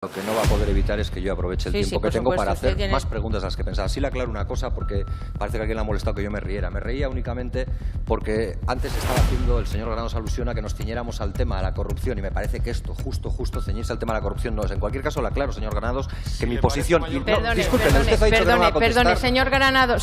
Lo que no va a poder evitar es que yo aproveche el tiempo que tengo para hacer más preguntas a las que pensaba. Sí le aclaro una cosa, porque parece que a alguien le ha molestado que yo me riera. Me reía únicamente porque antes estaba haciendo el señor Granados alusión a que nos ciñéramos al tema de la corrupción, y me parece que esto, justo ceñirse al tema de la corrupción no es. En cualquier caso, le aclaro, señor Granados, que mi posición... Perdone, señor Granados,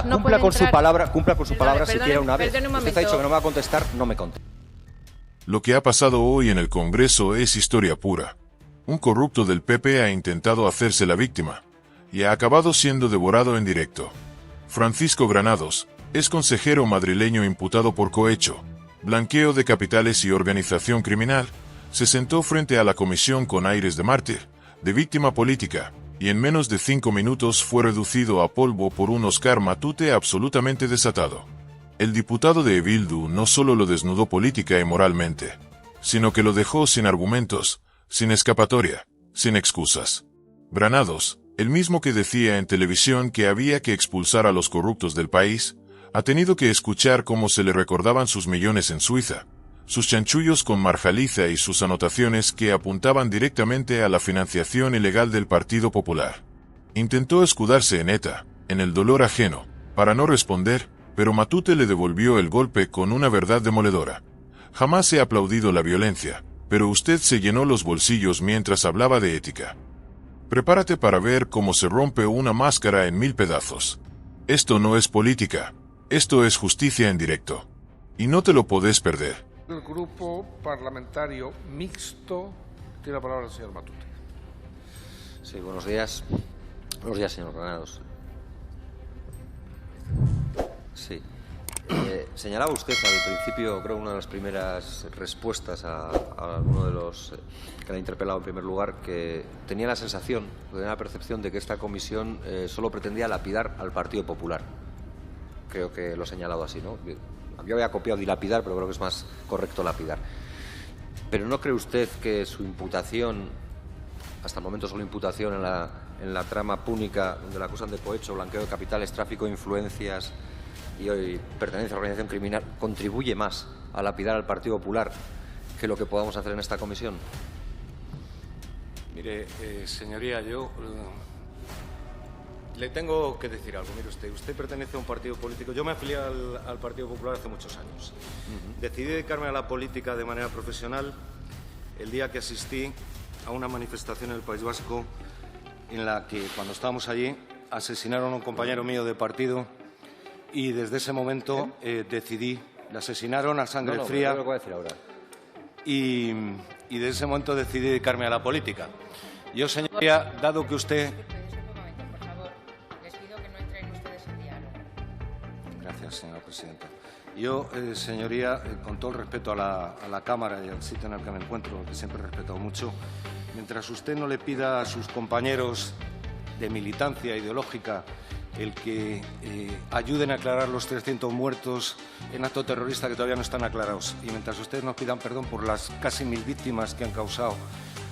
no cumpla con su palabra, Perdone, siquiera una vez. perdone un Usted ha dicho que no me va a contestar, no me conteste. Lo que ha pasado hoy en el Congreso es historia pura. Un corrupto del PP ha intentado hacerse la víctima y ha acabado siendo devorado en directo. Francisco Granados es consejero madrileño imputado por cohecho, blanqueo de capitales y organización criminal. Se sentó frente a la comisión con aires de mártir, de víctima política, y en menos de 5 minutos fue reducido a polvo por un Oscar Matute absolutamente desatado. El diputado de Bildu no solo lo desnudó política y moralmente, sino que lo dejó sin argumentos, sin escapatoria, sin excusas. Granados, el mismo que decía en televisión que había que expulsar a los corruptos del país, ha tenido que escuchar cómo se le recordaban sus millones en Suiza, sus chanchullos con Marjaliza y sus anotaciones que apuntaban directamente a la financiación ilegal del Partido Popular. Intentó escudarse en ETA, en el dolor ajeno, para no responder, pero Matute le devolvió el golpe con una verdad demoledora. Jamás he aplaudido la violencia, pero usted se llenó los bolsillos mientras hablaba de ética. Prepárate para ver cómo se rompe una máscara en 1000 pedazos. Esto no es política, esto es justicia en directo. Y no te lo podés perder. El Grupo Parlamentario Mixto tiene la palabra el señor Matute. Sí, buenos días. Buenos días, señor Granados. Sí. Señalaba usted al principio, creo, una de las primeras respuestas a alguno de los que le ha interpelado en primer lugar, que tenía la sensación, tenía la percepción de que esta comisión solo pretendía lapidar al Partido Popular. Creo que lo he señalado así, ¿no? Yo había copiado dilapidar, pero creo que es más correcto lapidar. Pero ¿no cree usted que su imputación, hasta el momento solo imputación en la trama púnica, donde la acusan de cohecho, blanqueo de capitales, tráfico de influencias y hoy pertenencia a organización criminal, contribuye más a lapidar al Partido Popular que lo que podamos hacer en esta comisión? Mire, señoría, yo le tengo que decir algo. Mire usted pertenece a un partido político. Yo me afilié al Partido Popular hace muchos años. Decidí dedicarme a la política de manera profesional el día que asistí a una manifestación en el País Vasco en la que, cuando estábamos allí, asesinaron a un compañero mío de partido. Y desde ese momento decidí, le asesinaron a sangre fría. Lo voy a decir ahora. Y desde ese momento decidí dedicarme a la política. Yo, señoría, dado que usted... Por favor, les pido que no entren ustedes en diálogo. Gracias, señora presidenta. Yo, señoría, con todo el respeto a la Cámara y al sitio en el que me encuentro, que siempre he respetado mucho, mientras usted no le pida a sus compañeros de militancia ideológica el que ayuden a aclarar los 300 muertos en acto terrorista que todavía no están aclarados, y mientras ustedes nos pidan perdón por las casi 1000 víctimas que han causado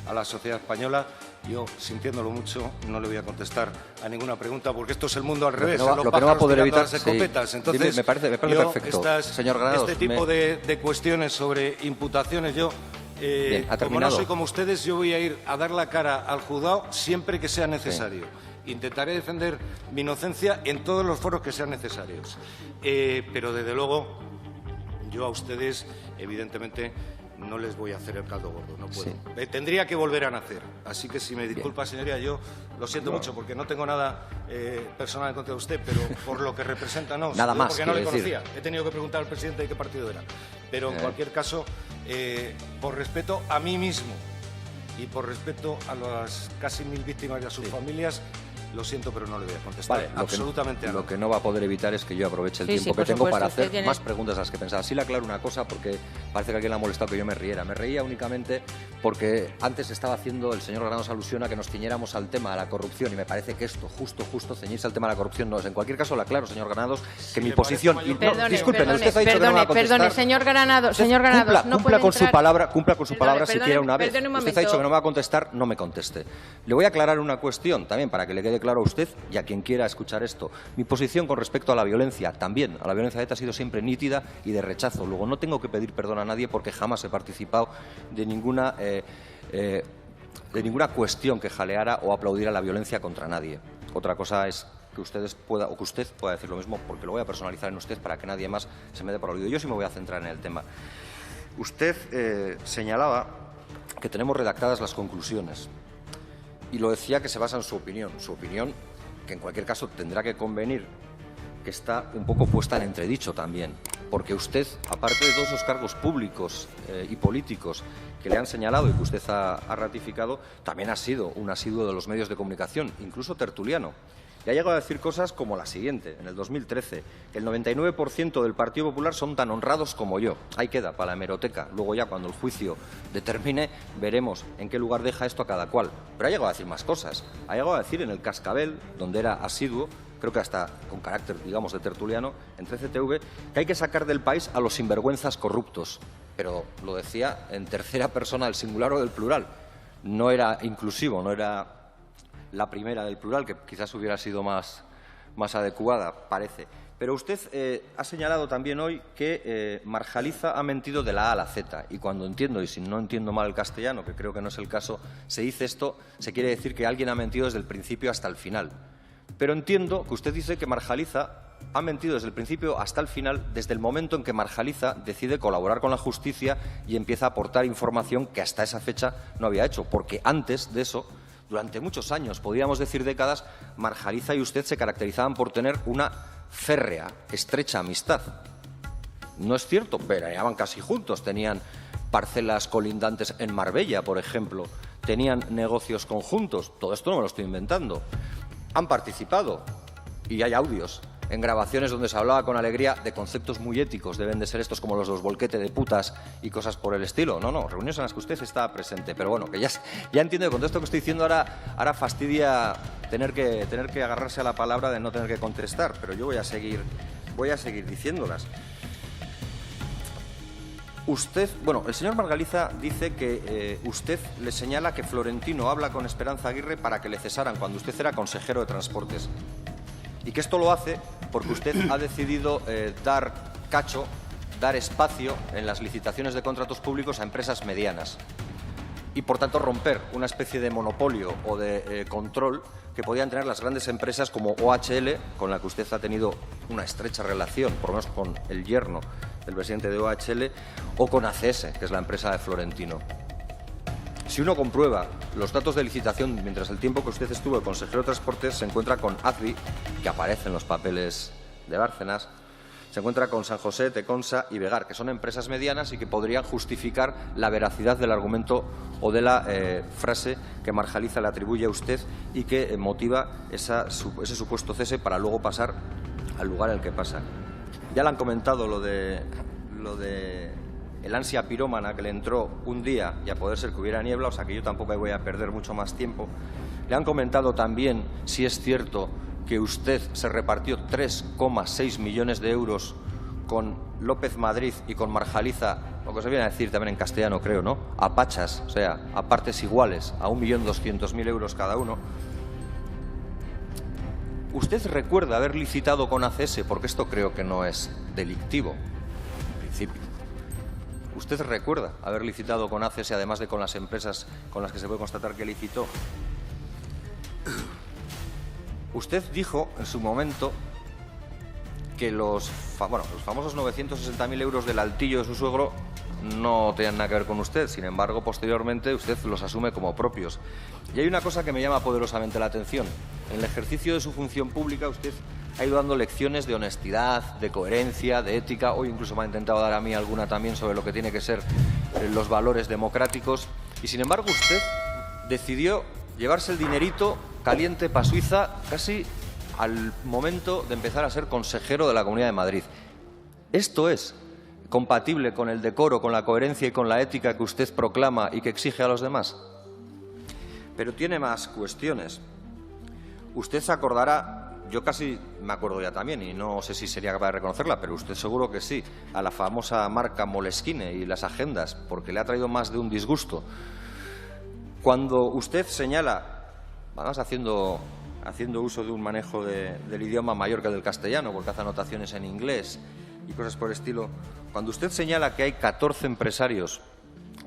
a la sociedad española, yo, sintiéndolo mucho, no le voy a contestar a ninguna pregunta, porque esto es el mundo al revés. Lo que no va a poder evitar, las escopetas. Sí. Entonces, me parece perfecto. Señor Granados, este tipo de cuestiones sobre imputaciones, yo... Bien, ha como terminado. no soy como ustedes, yo voy a ir a dar la cara al juzgado siempre que sea necesario. Sí. Intentaré defender mi inocencia en todos los foros que sean necesarios. Pero, desde luego, yo a ustedes, evidentemente, no les voy a hacer el caldo gordo, no puedo. Sí. Tendría que volver a nacer. Así que, si me disculpa, señoría, yo lo siento mucho, porque no tengo nada personal en contra de usted, pero por lo que representa, no. Nada más, porque no le conocía. He tenido que preguntar al presidente de qué partido era. Pero, en cualquier caso, por respeto a mí mismo y por respeto a las casi 1000 víctimas y a sus familias, lo siento, pero no le voy a contestar. Vale, absolutamente lo que no va a poder evitar es que yo aproveche el tiempo que tengo para hacer más preguntas a las que pensaba. Sí le aclaro una cosa, porque parece que a alguien le ha molestado que yo me riera. Me reía únicamente porque antes estaba haciendo el señor Granados alusión a que nos ciñéramos al tema de la corrupción, y me parece que esto, justo ceñirse al tema de la corrupción no es. En cualquier caso, le aclaro, señor Granados, que mi posición... Discúlpeme, usted ha dicho que no me va a contestar. Perdone, señor Granados, cumpla con su palabra siquiera una vez. Un usted ha dicho que no me va a contestar, no me conteste. Le voy a aclarar una cuestión también, para que le quede claro a usted y a quien quiera escuchar esto. Mi posición con respecto a la violencia, también a la violencia de ETA, ha sido siempre nítida y de rechazo. Luego, no tengo que pedir perdón a nadie, porque jamás he participado de ninguna de ninguna cuestión que jaleara o aplaudiera la violencia contra nadie. Otra cosa es que usted pueda decir lo mismo, porque lo voy a personalizar en usted para que nadie más se me dé por olvido. Yo sí me voy a centrar en el tema. Usted señalaba que tenemos redactadas las conclusiones y lo decía que se basa en su opinión que en cualquier caso tendrá que convenir que está un poco puesta en entredicho también, porque usted, aparte de todos esos cargos públicos y políticos que le han señalado y que usted ha ratificado, también ha sido un asiduo de los medios de comunicación, incluso tertuliano. Y ha llegado a decir cosas como la siguiente, en el 2013, que el 99% del Partido Popular son tan honrados como yo. Ahí queda, para la hemeroteca. Luego ya, cuando el juicio determine, veremos en qué lugar deja esto a cada cual. Pero ha llegado a decir más cosas. Ha llegado a decir en el Cascabel, donde era asiduo, creo que hasta con carácter, digamos, de tertuliano, en 13TV, que hay que sacar del país a los sinvergüenzas corruptos. Pero lo decía en tercera persona del singular o del plural. No era inclusivo, no era la primera del plural, que quizás hubiera sido más adecuada, parece. Pero usted ha señalado también hoy que Marjaliza ha mentido de la A a la Z. Y cuando entiendo, y si no entiendo mal el castellano, que creo que no es el caso, se dice esto, se quiere decir que alguien ha mentido desde el principio hasta el final. Pero entiendo que usted dice que Marjaliza ha mentido desde el principio hasta el final, desde el momento en que Marjaliza decide colaborar con la justicia y empieza a aportar información que hasta esa fecha no había hecho. Porque antes de eso, durante muchos años, podríamos decir décadas, Marjaliza y usted se caracterizaban por tener una férrea, estrecha amistad. No es cierto, veraneaban casi juntos, tenían parcelas colindantes en Marbella, por ejemplo, tenían negocios conjuntos. Todo esto no me lo estoy inventando. Han participado, y hay audios, en grabaciones donde se hablaba con alegría de conceptos muy éticos, deben de ser estos como los bolquete de putas y cosas por el estilo. No, reuniones en las que usted está presente. Pero bueno, que ya entiendo que con todo esto que estoy diciendo ahora fastidia tener que agarrarse a la palabra de no tener que contestar, pero yo voy a seguir diciéndolas. Usted, el señor Marjaliza dice que usted le señala que Florentino habla con Esperanza Aguirre para que le cesaran cuando usted era consejero de Transportes. Y que esto lo hace porque usted ha decidido dar espacio en las licitaciones de contratos públicos a empresas medianas y, por tanto, romper una especie de monopolio o de control que podían tener las grandes empresas como OHL, con la que usted ha tenido una estrecha relación, por lo menos con el yerno del presidente de OHL, o con ACS, que es la empresa de Florentino. Si uno comprueba los datos de licitación mientras el tiempo que usted estuvo de consejero de Transportes, se encuentra con ACBI, que aparece en los papeles de Bárcenas, se encuentra con San José, Teconsa y Vegar, que son empresas medianas y que podrían justificar la veracidad del argumento o de la frase que Marjaliza le atribuye a usted y que motiva ese supuesto cese para luego pasar al lugar en el que pasa. Ya le han comentado lo de el ansia pirómana que le entró un día y a poder ser que hubiera niebla, o sea que yo tampoco voy a perder mucho más tiempo. Le han comentado también si es cierto que usted se repartió 3,6 millones de euros con López Madrid y con Marjaliza, lo que se viene a decir también en castellano, creo, ¿no? A pachas, o sea, a partes iguales, a 1.200.000 euros cada uno. ¿Usted recuerda haber licitado con ACS? Porque esto creo que no es delictivo, en principio. ¿Usted recuerda haber licitado con ACS, además de con las empresas con las que se puede constatar que licitó? Usted dijo en su momento que los famosos 960.000 euros del altillo de su suegro no tenían nada que ver con usted. Sin embargo, posteriormente usted los asume como propios. Y hay una cosa que me llama poderosamente la atención. En el ejercicio de su función pública usted ha ido dando lecciones de honestidad, de coherencia, de ética. Hoy incluso me ha intentado dar a mí alguna también sobre lo que tiene que ser los valores democráticos. Y sin embargo usted decidió llevarse el dinerito caliente para Suiza casi al momento de empezar a ser consejero de la Comunidad de Madrid. ¿Esto es compatible con el decoro, con la coherencia y con la ética que usted proclama y que exige a los demás? Pero tiene más cuestiones. Usted se acordará, yo casi me acuerdo ya también, y no sé si sería capaz de reconocerla, pero usted seguro que sí, a la famosa marca Moleskine y las agendas, porque le ha traído más de un disgusto. Cuando usted señala, vamos haciendo uso de un manejo del idioma mayor que del castellano, porque hace anotaciones en inglés y cosas por el estilo, cuando usted señala que hay 14 empresarios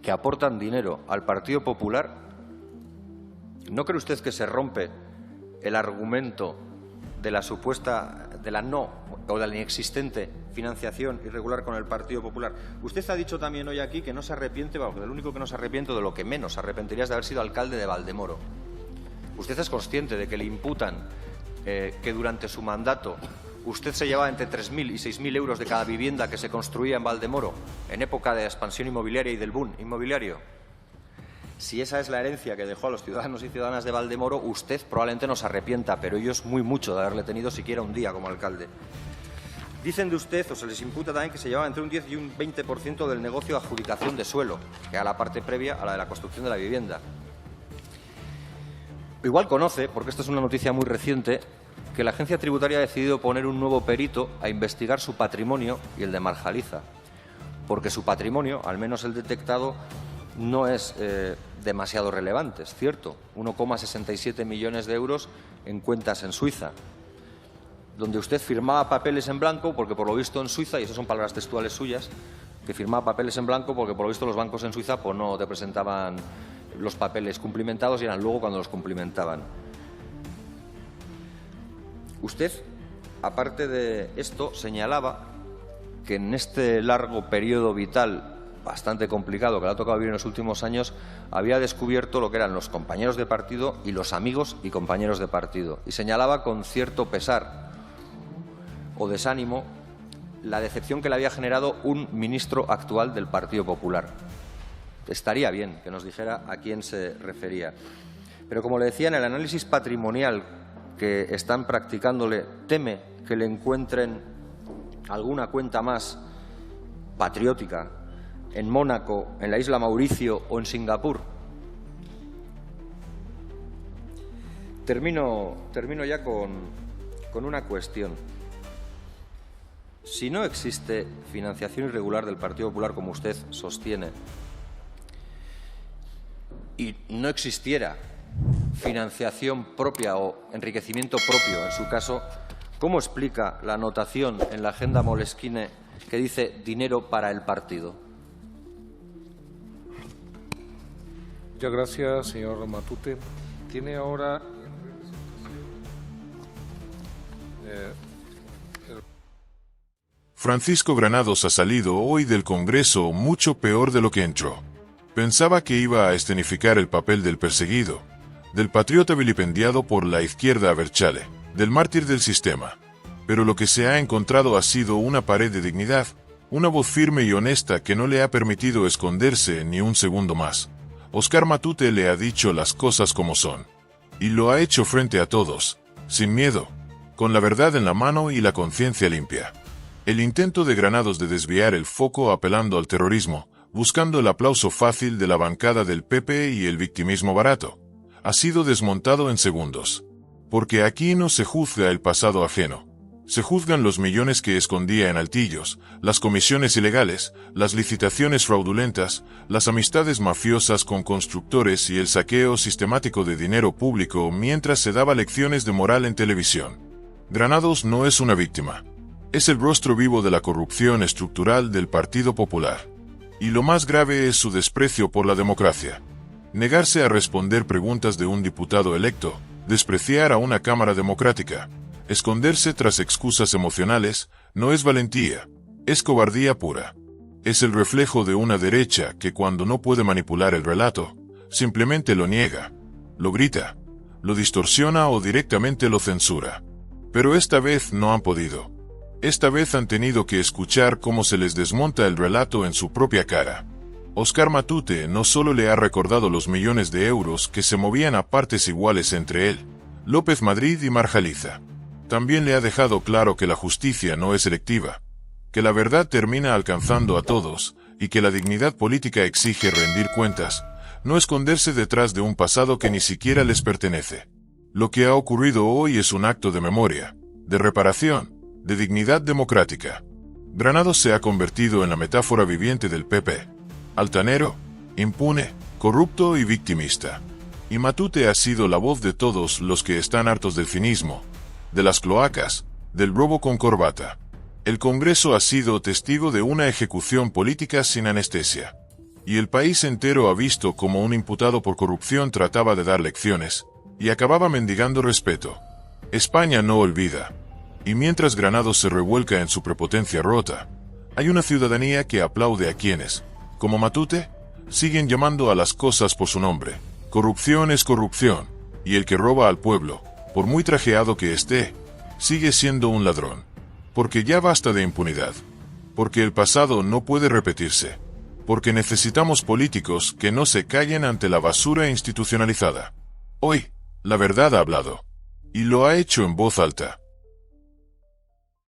que aportan dinero al Partido Popular, ¿no cree usted que se rompe el argumento de la supuesta, de la no o de la inexistente financiación irregular con el Partido Popular? Usted ha dicho también hoy aquí que no se arrepiente, porque de lo único que no se arrepiente, de lo que menos se arrepentiría es de haber sido alcalde de Valdemoro. Usted es consciente de que le imputan que durante su mandato usted se llevaba entre 3.000 y 6.000 euros de cada vivienda que se construía en Valdemoro en época de expansión inmobiliaria y del boom inmobiliario. Si esa es la herencia que dejó a los ciudadanos y ciudadanas de Valdemoro, usted probablemente no se arrepienta, pero ellos muy mucho de haberle tenido siquiera un día como alcalde. Dicen de usted, o se les imputa también, que se llevaba entre un 10 y un 20% del negocio de adjudicación de suelo, que era la parte previa a la de la construcción de la vivienda. Igual conoce, porque esta es una noticia muy reciente, que la agencia tributaria ha decidido poner un nuevo perito a investigar su patrimonio y el de Marjaliza, porque su patrimonio, al menos el detectado, no es demasiado relevante, es cierto, 1,67 millones de euros en cuentas en Suiza, donde usted firmaba papeles en blanco, porque por lo visto en Suiza, y eso son palabras textuales suyas, que firmaba papeles en blanco porque por lo visto los bancos en Suiza pues no te presentaban los papeles cumplimentados y eran luego cuando los cumplimentaban. Usted, aparte de esto, señalaba que en este largo periodo vital bastante complicado que le ha tocado vivir en los últimos años, había descubierto lo que eran los compañeros de partido y los amigos y compañeros de partido. Y señalaba con cierto pesar o desánimo la decepción que le había generado un ministro actual del Partido Popular. Estaría bien que nos dijera a quién se refería. Pero como le decía, en el análisis patrimonial que están practicándole, teme que le encuentren alguna cuenta más patriótica en Mónaco, en la isla Mauricio o en Singapur. Termino ya con una cuestión. Si no existe financiación irregular del Partido Popular, como usted sostiene, y no existiera financiación propia o enriquecimiento propio, en su caso, ¿cómo explica la anotación en la agenda Moleskine que dice dinero para el partido? Muchas gracias, señor Matute. Tiene ahora Francisco Granados ha salido hoy del Congreso mucho peor de lo que entró. Pensaba que iba a escenificar el papel del perseguido, del patriota vilipendiado por la izquierda abertzale, del mártir del sistema. Pero lo que se ha encontrado ha sido una pared de dignidad, una voz firme y honesta que no le ha permitido esconderse ni un segundo más. Óscar Matute le ha dicho las cosas como son. Y lo ha hecho frente a todos, sin miedo, con la verdad en la mano y la conciencia limpia. El intento de Granados de desviar el foco apelando al terrorismo, buscando el aplauso fácil de la bancada del PP y el victimismo barato, ha sido desmontado en segundos. Porque aquí no se juzga el pasado ajeno. Se juzgan los millones que escondía en altillos, las comisiones ilegales, las licitaciones fraudulentas, las amistades mafiosas con constructores y el saqueo sistemático de dinero público mientras se daba lecciones de moral en televisión. Granados no es una víctima. Es el rostro vivo de la corrupción estructural del Partido Popular. Y lo más grave es su desprecio por la democracia. Negarse a responder preguntas de un diputado electo, despreciar a una Cámara democrática, esconderse tras excusas emocionales, no es valentía, es cobardía pura. Es el reflejo de una derecha que cuando no puede manipular el relato, simplemente lo niega, lo grita, lo distorsiona o directamente lo censura. Pero esta vez no han podido. Esta vez han tenido que escuchar cómo se les desmonta el relato en su propia cara. Óscar Matute no solo le ha recordado los millones de euros que se movían a partes iguales entre él, López Madrid y Marjaliza. También le ha dejado claro que la justicia no es selectiva, que la verdad termina alcanzando a todos y que la dignidad política exige rendir cuentas, no esconderse detrás de un pasado que ni siquiera les pertenece. Lo que ha ocurrido hoy es un acto de memoria, de reparación, de dignidad democrática. Granados se ha convertido en la metáfora viviente del PP. Altanero, impune, corrupto y victimista. Y Matute ha sido la voz de todos los que están hartos del cinismo, de las cloacas, del robo con corbata. El Congreso ha sido testigo de una ejecución política sin anestesia. y el país entero ha visto cómo un imputado por corrupción trataba de dar lecciones, y acababa mendigando respeto. España no olvida. Y mientras Granados se revuelca en su prepotencia rota, hay una ciudadanía que aplaude a quienes, como Matute, siguen llamando a las cosas por su nombre. Corrupción es corrupción, y el que roba al pueblo, por muy trajeado que esté, sigue siendo un ladrón. Porque ya basta de impunidad. Porque el pasado no puede repetirse. Porque necesitamos políticos que no se callen ante la basura institucionalizada. Hoy, la verdad ha hablado. Y lo ha hecho en voz alta.